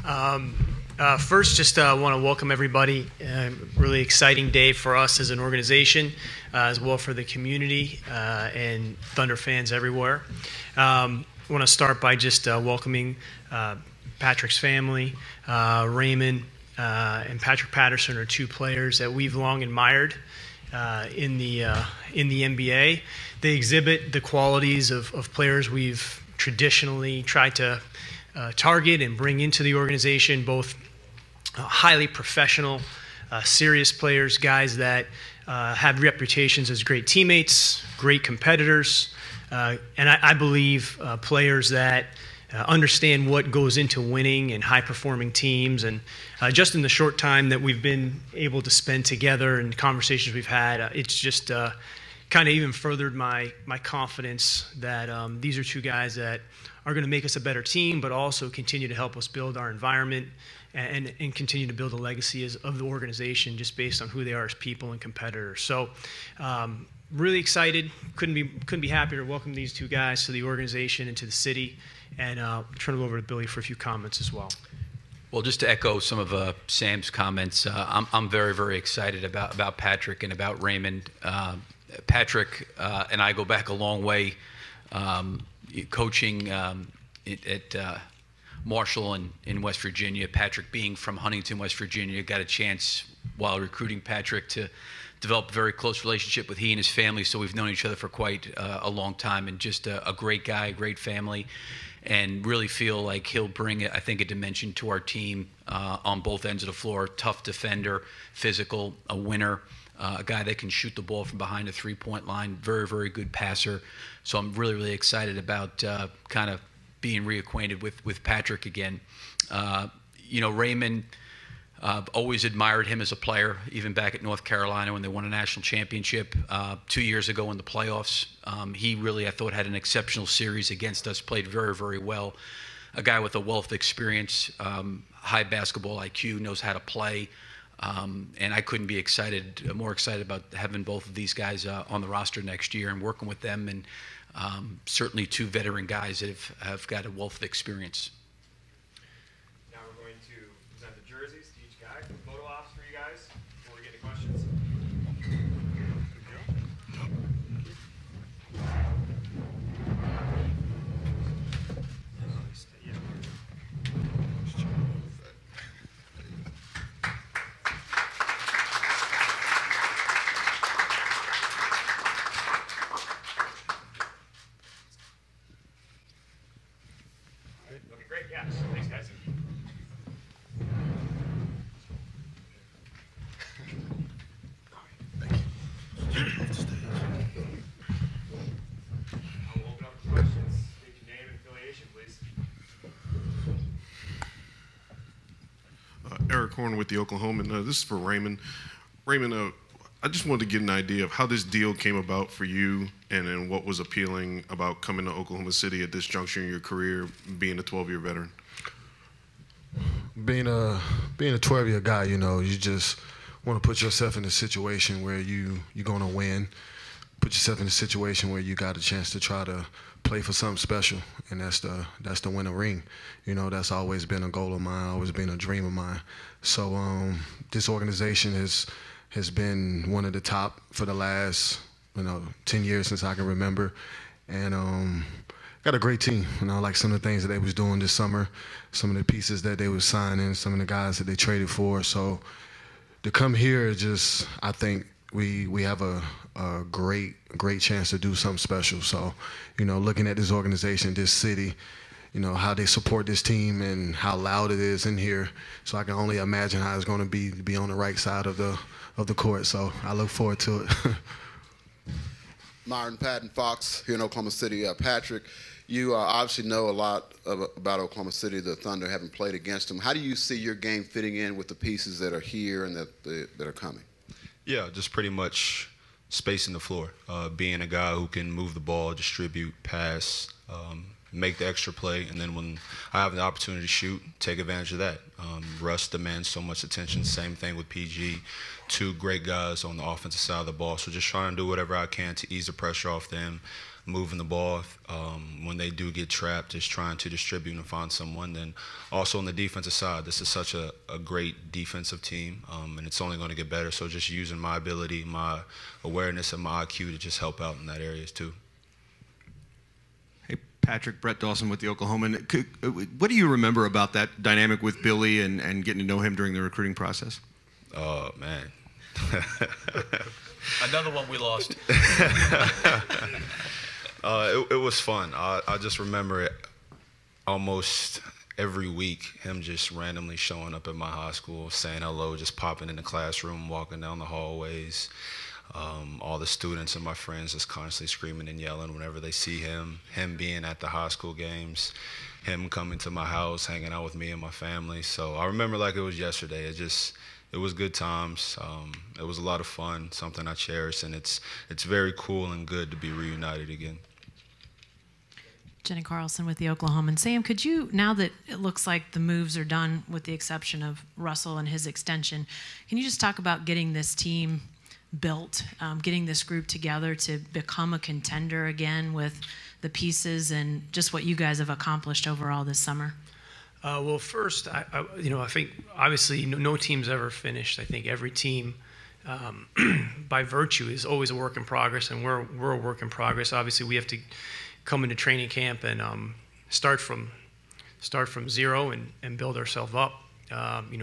First, just want to welcome everybody. Really exciting day for us as an organization, as well for the community and Thunder fans everywhere. I want to start by just welcoming Patrick's family. Raymond and Patrick Patterson are two players that we've long admired in the NBA. They exhibit the qualities of players we've traditionally tried to target and bring into the organization, both highly professional, serious players, guys that have reputations as great teammates, great competitors, and I believe players that understand what goes into winning and high-performing teams. And just in the short time that we've been able to spend together and conversations we've had, it's just kind of even furthered my confidence that these are two guys that are going to make us a better team, but also continue to help us build our environment and continue to build a legacy of the organization just based on who they are as people and competitors. So really excited. Couldn't be happier to welcome these two guys to the organization and to the city. And turn it over to Billy for a few comments as well. Well, just to echo some of Sam's comments, I'm very, very excited about Patrick and about Raymond. Patrick and I go back a long way, coaching at Marshall in West Virginia. Patrick being from Huntington, West Virginia, got a chance while recruiting Patrick to develop a very close relationship with he and his family. So we've known each other for quite a long time, and just a great guy, great family. And really feel like he'll bring, I think, a dimension to our team on both ends of the floor. Tough defender, physical, a winner, a guy that can shoot the ball from behind the three-point line. Very, very good passer. So I'm really, really excited about kind of being reacquainted with Patrick again. Raymond, I've always admired him as a player, even back at North Carolina when they won a national championship 2 years ago in the playoffs. He really, I thought, had an exceptional series against us, played very, very well. A guy with a wealth of experience, high basketball IQ, knows how to play. And I couldn't be more excited about having both of these guys on the roster next year and working with them. And certainly two veteran guys that have got a wealth of experience. Now we're going to present the jerseys to each guy. Photo ops for you guys before we get to questions. Looking great, yes. Thanks, guys. I'll open up for questions. State your name and affiliation, please. Eric Horn with the Oklahoman. This is for Raymond. Raymond, I just wanted to get an idea of how this deal came about for you, and then what was appealing about coming to Oklahoma City at this juncture in your career, being a 12-year veteran. Being a 12-year guy, you just want to put yourself in a situation where you're going to win. Put yourself in a situation where you got a chance to try to play for something special, and that's to win a ring. That's always been a goal of mine, always been a dream of mine. So this organization has been one of the top for the last 10 years since I can remember, and got a great team. Like some of the things that they was doing this summer, some of the pieces that they was signing, some of the guys that they traded for. So to come here, I think we have a great chance to do something special. So looking at this organization, this city, how they support this team and how loud it is in here. So I can only imagine how it's going to be on the right side of the court. So I look forward to it. Myron Patton Fox here in Oklahoma City. Patrick, you obviously know a lot about Oklahoma City, the Thunder, having played against them. How do you see your game fitting in with the pieces that are here and that are coming? Yeah, just pretty much spacing the floor, being a guy who can move the ball, distribute, pass, make the extra play, and then when I have the opportunity to shoot, take advantage of that. Russ demands so much attention. Same thing with PG. Two great guys on the offensive side of the ball. So just trying to do whatever I can to ease the pressure off them, moving the ball. When they do get trapped, just trying to distribute and find someone. Then also on the defensive side, this is such a great defensive team, and it's only going to get better. So just using my ability, my awareness, and my IQ to just help out in that areas too. Hey, Patrick, Brett Dawson with the Oklahoman. What do you remember about that dynamic with Billy and getting to know him during the recruiting process? Oh, man. Another one we lost. It was fun. I just remember it almost every week, him just randomly showing up at my high school, saying hello, just popping in the classroom, walking down the hallways. All the students and my friends just constantly screaming and yelling whenever they see him being at the high school games, him coming to my house, hanging out with me and my family. So I remember like it was yesterday. It was good times. It was a lot of fun, something I cherish, and it's very cool and good to be reunited again. Jenny Carlson with the Oklahoman. Sam, could you, now that it looks like the moves are done with the exception of Russell and his extension, can you just talk about getting this team built, getting this group together to become a contender again with the pieces and just what you guys have accomplished overall this summer? Well, first, I think obviously no team's ever finished. I think every team, by virtue, is always a work in progress, and we're a work in progress. Obviously, we have to come into training camp and start from zero and build ourselves up,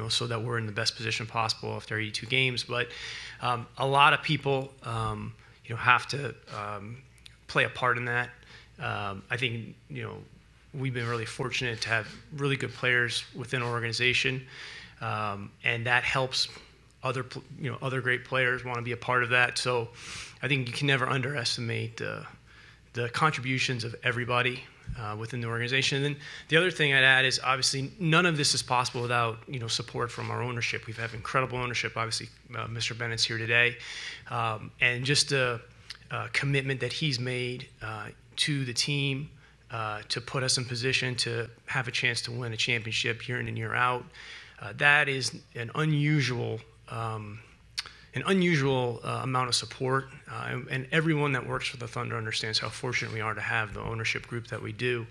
so that we're in the best position possible after 82 games. But a lot of people, have to play a part in that. I think, we've been really fortunate to have really good players within our organization, and that helps other great players want to be a part of that. So I think you can never underestimate the contributions of everybody within the organization. And then the other thing I'd add is obviously none of this is possible without support from our ownership. We've had incredible ownership. Obviously, Mr. Bennett's here today, and just the commitment that he's made to the team to put us in position to have a chance to win a championship year in and year out. That is an unusual amount of support, and everyone that works for the Thunder understands how fortunate we are to have the ownership group that we do.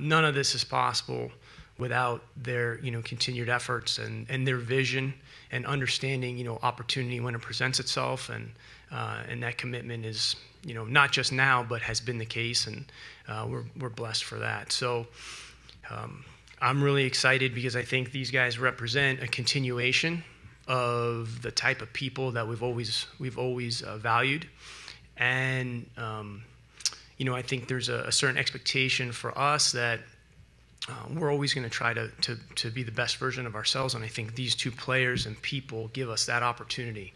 None of this is possible without their continued efforts and their vision and understanding opportunity when it presents itself, and that commitment is not just now but has been the case, and we're blessed for that. So I'm really excited because I think these guys represent a continuation of the type of people that we've always valued, and I think there's a certain expectation for us that we're always going to try to be the best version of ourselves, and I think these two players and people give us that opportunity.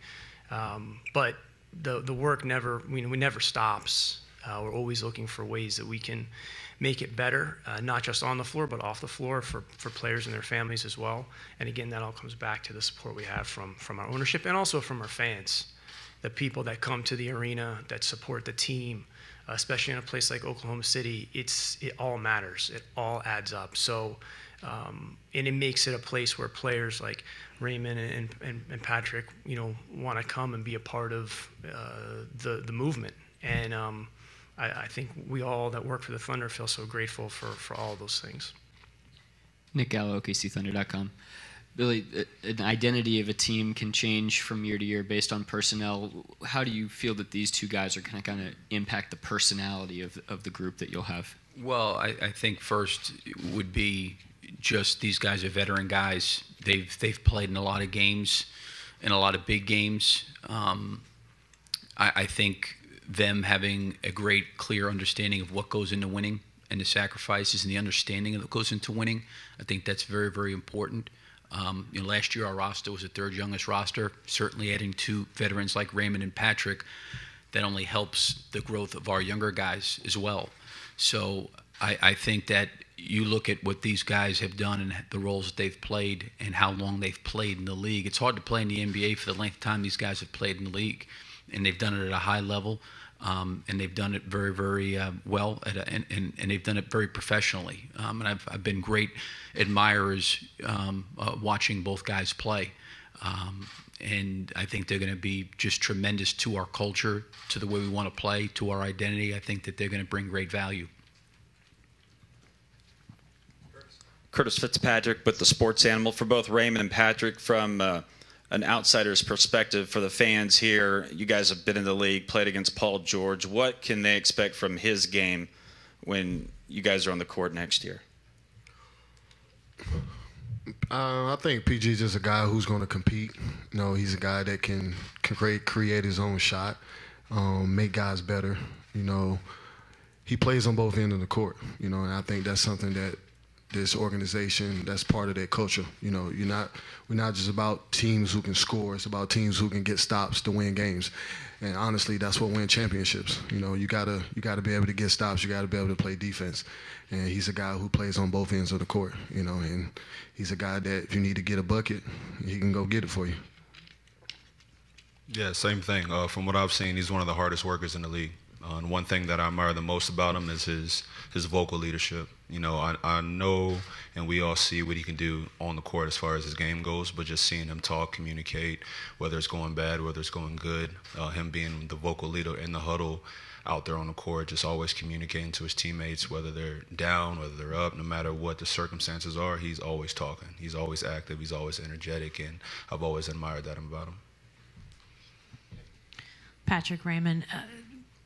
But the work never stops. We're always looking for ways that we can make it better, not just on the floor, but off the floor for players and their families as well. And again, that all comes back to the support we have from our ownership and also from our fans, the people that come to the arena, that support the team, especially in a place like Oklahoma City. It all matters. It all adds up. So, and it makes it a place where players like Raymond and Patrick, want to come and be a part of the movement. And I think we all that work for the Thunder feel so grateful for all of those things. Nick Gallo, OKCThunder.com. Billy, an identity of a team can change from year to year based on personnel. How do you feel that these two guys are going to kind of impact the personality of the group that you'll have? Well, I think first would be just these guys are veteran guys. They've played in a lot of games, in a lot of big games. I think them having a great, clear understanding of what goes into winning and the sacrifices and the understanding of what goes into winning, I think that's very, very important. Last year our roster was the third youngest roster. Certainly adding two veterans like Raymond and Patrick, that only helps the growth of our younger guys as well. So I think that you look at what these guys have done and the roles that they've played and how long they've played in the league. It's hard to play in the NBA for the length of time these guys have played in the league, and they've done it at a high level. and they've done it very, very well, and they've done it very professionally. And I've been great admirers watching both guys play. And I think they're going to be just tremendous to our culture, to the way we want to play, to our identity. I think that they're going to bring great value. Curtis Fitzpatrick with the Sports Animal. For both Raymond and Patrick, from an outsider's perspective, for the fans here, you guys have been in the league, played against Paul George. What can they expect from his game when you guys are on the court next year? I think PG is just a guy who's going to compete. You know, he's a guy that can create his own shot, make guys better. You know, he plays on both ends of the court. You know, and I think that's something that this organization, that's part of their culture. You know, we're not just about teams who can score. It's about teams who can get stops to win games. And honestly, that's what wins championships. You know, you gotta be able to get stops. You gotta be able to play defense. And he's a guy who plays on both ends of the court. You know, and he's a guy that if you need to get a bucket, he can go get it for you. Yeah, same thing. From what I've seen, he's one of the hardest workers in the league. And one thing that I admire the most about him is his vocal leadership. You know, I know, and we all see what he can do on the court as far as his game goes, but just seeing him talk, communicate, whether it's going bad, whether it's going good, him being the vocal leader in the huddle, out there on the court, just always communicating to his teammates, whether they're down, whether they're up, no matter what the circumstances are, he's always talking. He's always active. He's always energetic, and I've always admired that about him. Patrick, Raymond,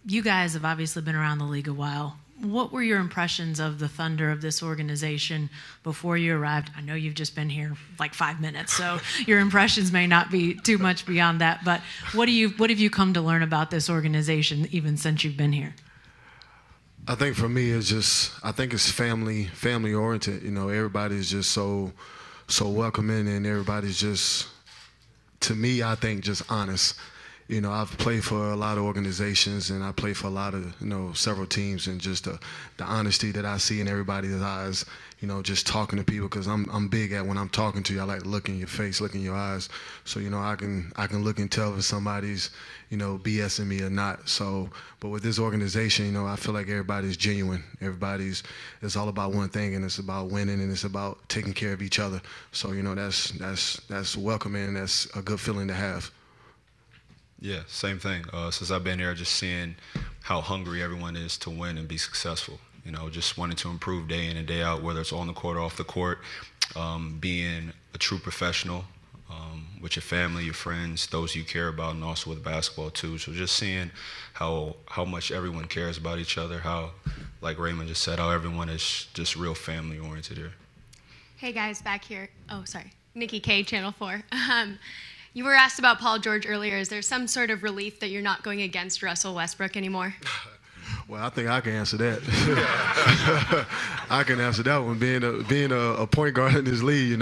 you guys have obviously been around the league a while. What were your impressions of the Thunder, of this organization, before you arrived? I know you've just been here like 5 minutes, so your impressions may not be too much beyond that. But what have you come to learn about this organization even since you've been here? I think for me, I think it's family oriented. You know, everybody's just so welcoming, and everybody's just, to me, I think, just honest. You know, I've played for a lot of organizations, and I play for a lot of, several teams, and just the honesty that I see in everybody's eyes, just talking to people, because I'm big at when I'm talking to you, I like to look in your face, look in your eyes. So, I can look and tell if somebody's, BSing me or not. So, but with this organization, I feel like everybody's genuine. It's all about one thing, and it's about winning, and it's about taking care of each other. So, that's welcoming, and that's a good feeling to have. Yeah, same thing. Since I've been here, just seeing how hungry everyone is to win and be successful. Just wanting to improve day in and day out, whether it's on the court or off the court, being a true professional with your family, your friends, those you care about, and also with basketball too. So just seeing how much everyone cares about each other, how, like Raymond just said, how everyone is just real family oriented here. Hey guys, back here. Oh, sorry. Nikki K, Channel 4. You were asked about Paul George earlier. Is there some sort of relief that you're not going against Russell Westbrook anymore? Well, I think I can answer that. I can answer that one. Being a point guard in this league,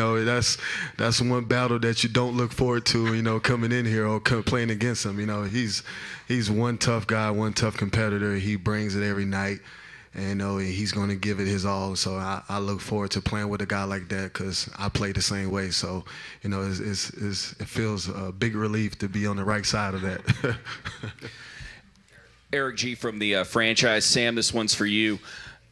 that's one battle that you don't look forward to, coming in here or playing against him. He's one tough guy, one tough competitor. He brings it every night. And he's going to give it his all. So I look forward to playing with a guy like that, because I play the same way. So, it feels a big relief to be on the right side of that. Eric G. from the franchise. Sam, this one's for you.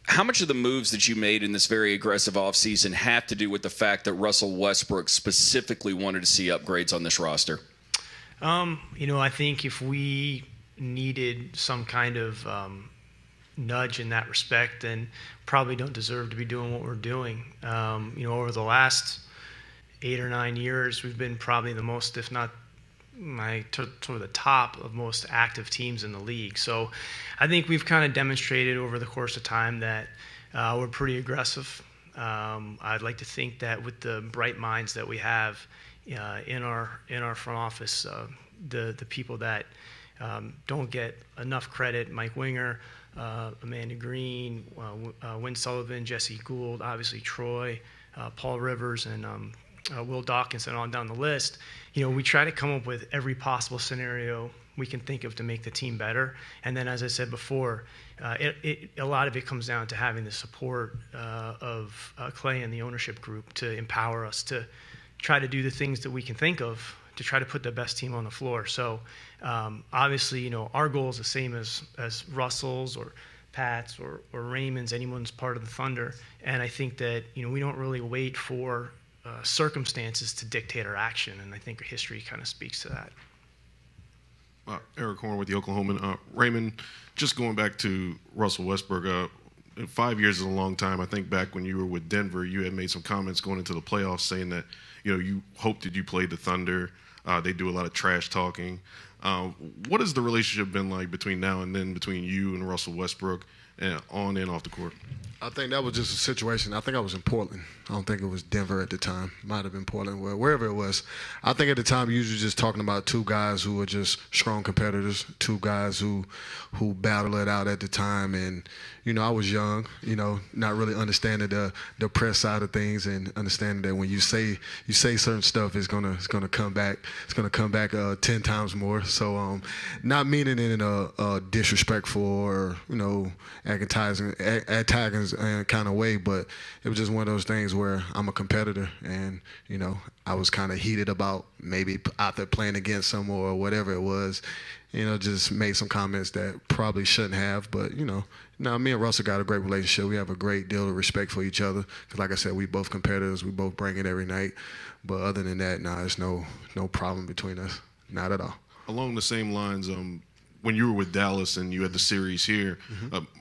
How much of the moves that you made in this very aggressive offseason have to do with the fact that Russell Westbrook specifically wanted to see upgrades on this roster? I think if we needed some kind of nudge in that respect, then probably don't deserve to be doing what we're doing. Over the last 8 or 9 years, we've been probably the most, if not toward the top of most active teams in the league. So I think we've kind of demonstrated over the course of time that we're pretty aggressive. I'd like to think that with the bright minds that we have in our front office, the people that don't get enough credit, Mike Winger, Amanda Green, Wynn Sullivan, Jesse Gould, obviously Troy, Paul Rivers, and Will Dawkins, and on down the list. We try to come up with every possible scenario we can think of to make the team better. And then, as I said before, a lot of it comes down to having the support of Clay and the ownership group to empower us to try to do the things that we can think of to try to put the best team on the floor. So obviously, our goal is the same as Russell's or Pat's or Raymond's, anyone's part of the Thunder. And I think that, we don't really wait for circumstances to dictate our action. And I think history kind of speaks to that. Eric Horn with the Oklahoman. Raymond, just going back to Russell Westbrook, 5 years is a long time. I think back when you were with Denver, you had made some comments going into the playoffs saying that, you hoped that you played the Thunder. They do a lot of trash talking. What has the relationship been like between now and then, between you and Russell Westbrook, and on and off the court? I think that was just a situation. I think I was in Portland. I don't think it was Denver at the time. Might have been Portland, wherever it was. I think at the time you were just talking about two guys who were just strong competitors, two guys who battled it out at the time. And, I was young, not really understanding the press side of things, and understanding that when you say certain stuff, it's gonna come back. It's gonna come back 10 times more. So not meaning it in a disrespectful or attacking kind of way, but it was just one of those things where I'm a competitor, and I was kind of heated about maybe out there playing against someone or whatever it was. Just made some comments that probably shouldn't have, but now me and Russell got a great relationship. We have a great deal of respect for each other, because like I said, we both competitors. We both bring it every night. But other than that, there's no problem between us, not at all. Along the same lines, when you were with Dallas and you had the series here,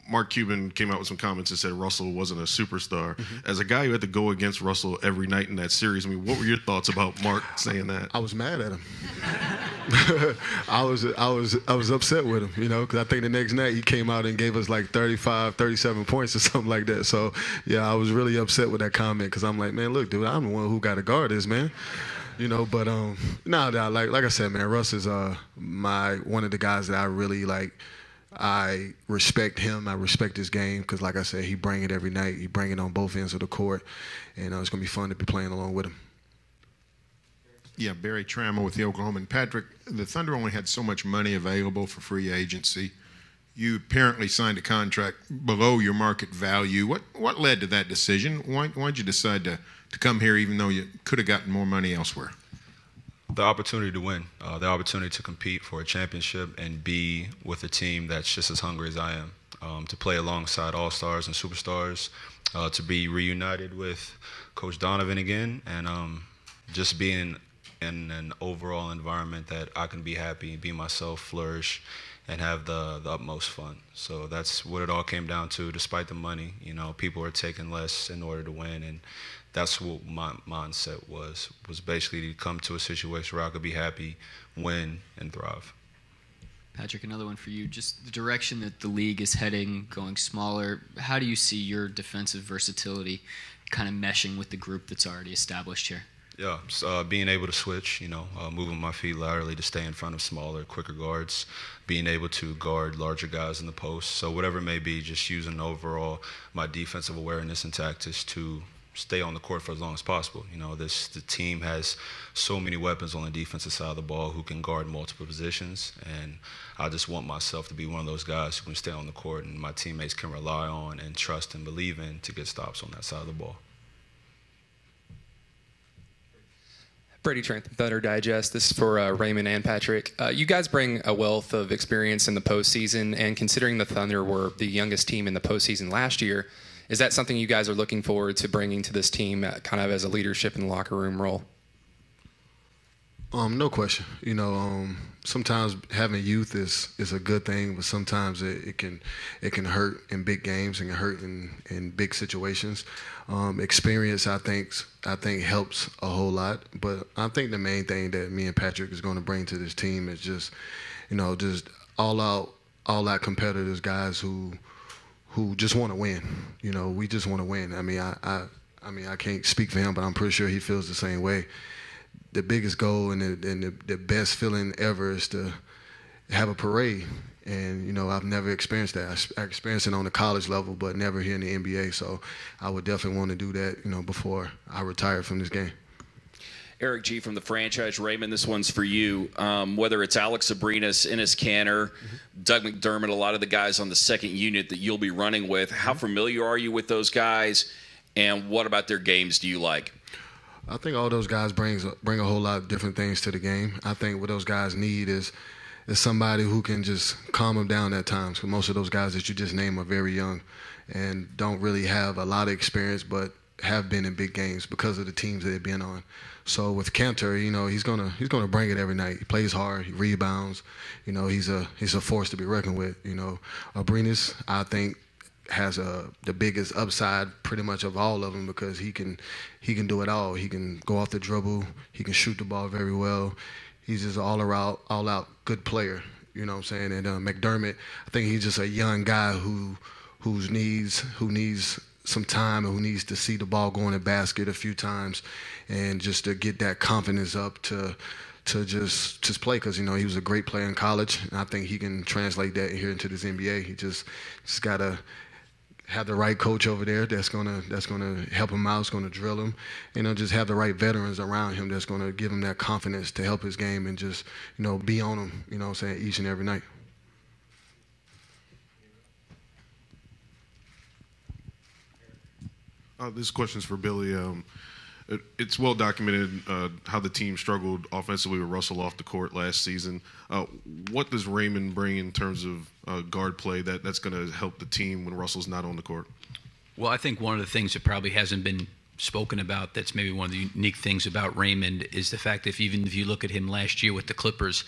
Mark Cuban came out with some comments and said Russell wasn't a superstar. As a guy who had to go against Russell every night in that series, what were your thoughts about Mark saying that? I was mad at him. I was upset with him, because I think the next night he came out and gave us like 35, 37 points or something like that. So, yeah, I was really upset with that comment, because I'm like, man, look, dude, I'm the one who got to guard this, man. But like I said, man, Russ is one of the guys that I really like. I respect him. I respect his game, because like I said, he bring it every night. He bring it on both ends of the court, and it's gonna be fun to be playing along with him. Yeah, Barry Trammell with the Oklahoman. Patrick, the Thunder only had so much money available for free agency. You apparently signed a contract below your market value. What led to that decision? Why'd you decide to come here, even though you could have gotten more money elsewhere? The opportunity to win, the opportunity to compete for a championship and be with a team that's just as hungry as I am, to play alongside all-stars and superstars, to be reunited with Coach Donovan again, and just being in an overall environment that I can be happy, be myself, flourish, and have the utmost fun. So that's what it all came down to. Despite the money, people are taking less in order to win, and that's what my mindset was basically to come to a situation where I could be happy, win, and thrive. Patrick, another one for you. Just the direction that the league is heading, going smaller, how do you see your defensive versatility kind of meshing with the group that's already established here? Yeah, being able to switch, moving my feet laterally to stay in front of smaller, quicker guards, being able to guard larger guys in the post. So whatever it may be, just using overall my defensive awareness and tactics to stay on the court for as long as possible. The team has so many weapons on the defensive side of the ball who can guard multiple positions, and I just want myself to be one of those guys who can stay on the court and my teammates can rely on and trust and believe in to get stops on that side of the ball. Brady Trent, Thunder Digest. This is for Raymond and Patrick. You guys bring a wealth of experience in the postseason, and considering the Thunder were the youngest team in the postseason last year, is that something you guys are looking forward to bringing to this team kind of as a leadership in the locker room role? No question. Sometimes having youth is a good thing, but sometimes it can hurt in big games and can hurt in big situations. Experience, I think helps a whole lot. But I think the main thing that me and Patrick is going to bring to this team is just all out competitors, guys who just want to win. We just want to win. I can't speak for him, but I'm pretty sure he feels the same way. The biggest goal and the best feeling ever is to have a parade. And, I've never experienced that. I experienced it on the college level, but never here in the NBA. So I would definitely want to do that, before I retire from this game. Eric G. from the franchise. Raymond, this one's for you. Whether it's Alex Abrinas, Enes Kanter, Doug McDermott, a lot of the guys on the second unit that you'll be running with, how familiar are you with those guys, and what about their games do you like? I think all those guys bring a whole lot of different things to the game. I think what those guys need is somebody who can just calm them down at times. Because most of those guys that you just named are very young and don't really have a lot of experience, but have been in big games because of the teams that they've been on. So with Cantor, he's gonna bring it every night. He plays hard, he rebounds. He's a force to be reckoned with. Abrinas, I think, has the biggest upside pretty much of all of them because he can do it all. He can go off the dribble, he can shoot the ball very well. He's just an all out good player. You know what I'm saying? And McDermott, I think he's just a young guy who needs some time and who needs to see the ball go in the basket a few times and just to get that confidence up to just play because, he was a great player in college. And I think he can translate that here into this NBA. He just got to have the right coach over there that's gonna help him out, that's gonna drill him, just have the right veterans around him that's gonna give him that confidence to help his game and just, be on him, each and every night. This question's for Billy. It's well documented how the team struggled offensively with Russell off the court last season. What does Raymond bring in terms of guard play that's going to help the team when Russell's not on the court? Well, I think one of the things that probably hasn't been spoken about that's maybe one of the unique things about Raymond is the fact that even if you look at him last year with the Clippers,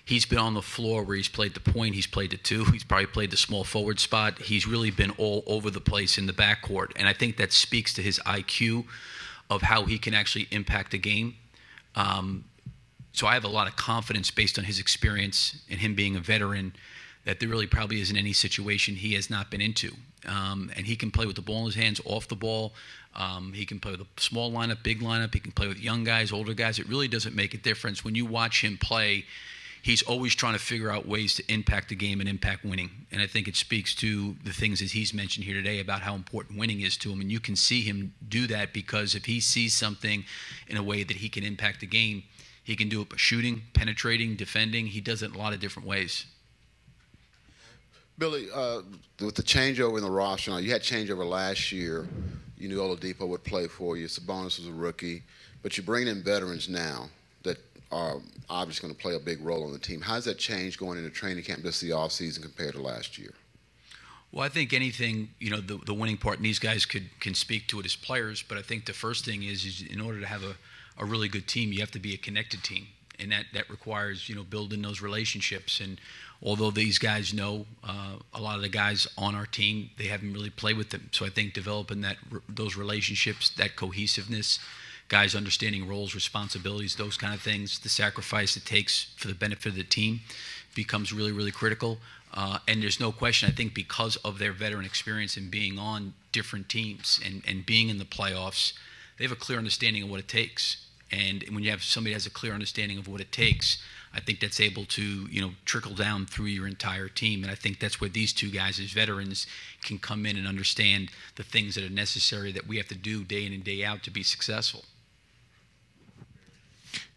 he's been on the floor where he's played the point, he's played the two, he's probably played the small forward spot. He's really been all over the place in the backcourt. And I think that speaks to his IQ of how he can actually impact a game. So I have a lot of confidence based on his experience and him being a veteran that there really probably isn't any situation he has not been into. And he can play with the ball in his hands, off the ball. He can play with a small lineup, big lineup. He can play with young guys, older guys. It really doesn't make a difference. When you watch him play, he's always trying to figure out ways to impact the game and impact winning. And I think it speaks to the things that he's mentioned here today about how important winning is to him. And you can see him do that because if he sees something in a way that he can impact the game, he can do it by shooting, penetrating, defending. He does it in a lot of different ways. Billy, with the changeover in the roster, you had changeover last year. You knew Oladipo would play for you. Sabonis was a rookie. But you're bringing in veterans now that are obviously going to play a big role on the team. How does that change going into training camp this the offseason compared to last year? Well, I think anything, the winning part, and these guys can speak to it as players, but I think the first thing is in order to have a really good team, you have to be a connected team. And that requires, building those relationships. And although these guys know a lot of the guys on our team, they haven't really played with them. So I think developing those relationships, that cohesiveness, guys understanding roles, responsibilities, those kind of things, the sacrifice it takes for the benefit of the team becomes really, really critical. And there's no question, I think because of their veteran experience and being on different teams and being in the playoffs, they have a clear understanding of what it takes. And when you have somebody who has a clear understanding of what it takes, I think that's able to, trickle down through your entire team. And I think that's where these two guys as veterans can come in and understand the things that are necessary that we have to do day in and day out to be successful.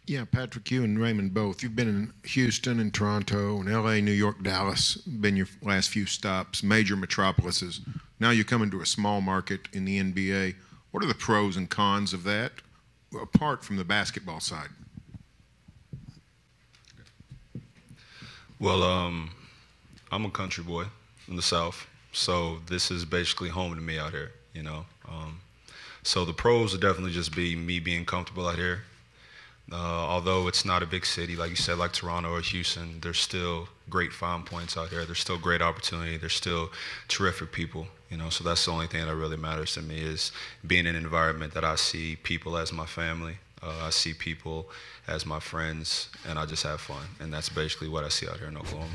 Yeah, Patrick, you and Raymond both. You've been in Houston and Toronto and L.A., New York, Dallas, been your last few stops, major metropolises. Now you're coming to a small market in the NBA. What are the pros and cons of that, apart from the basketball side? Well, I'm a country boy from the South, so this is basically home to me out here, So the pros would definitely just be me being comfortable out here. Although it's not a big city, like you said, like Toronto or Houston, there's still great fine points out here. There's still great opportunity. There's still terrific people, So that's the only thing that really matters to me is being in an environment that I see people as my family. I see people as my friends, and I just have fun. And that's basically what I see out here in Oklahoma.